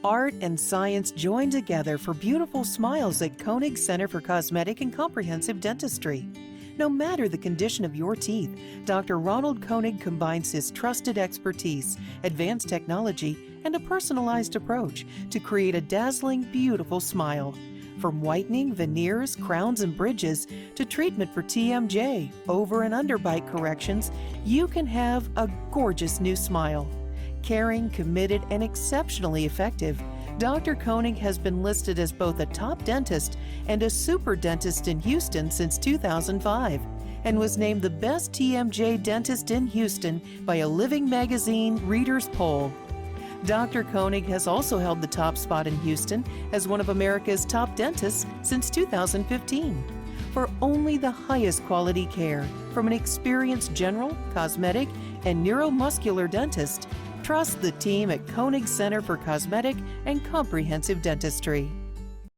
Art and science join together for beautiful smiles at Konig Center for Cosmetic and Comprehensive Dentistry. No matter the condition of your teeth, Dr. Ronald Konig combines his trusted expertise, advanced technology, and a personalized approach to create a dazzling, beautiful smile. From whitening, veneers, crowns, and bridges to treatment for TMJ, over and underbite corrections, you can have a gorgeous new smile. Caring, committed, and exceptionally effective, Dr. Konig has been listed as both a top dentist and a super dentist in Houston since 2005 and was named the best TMJ dentist in Houston by a Living Magazine Readers Poll. Dr. Konig has also held the top spot in Houston as one of America's top dentists since 2015. For only the highest quality care from an experienced general, cosmetic, and neuromuscular dentist, trust the team at Konig Center for Cosmetic and Comprehensive Dentistry.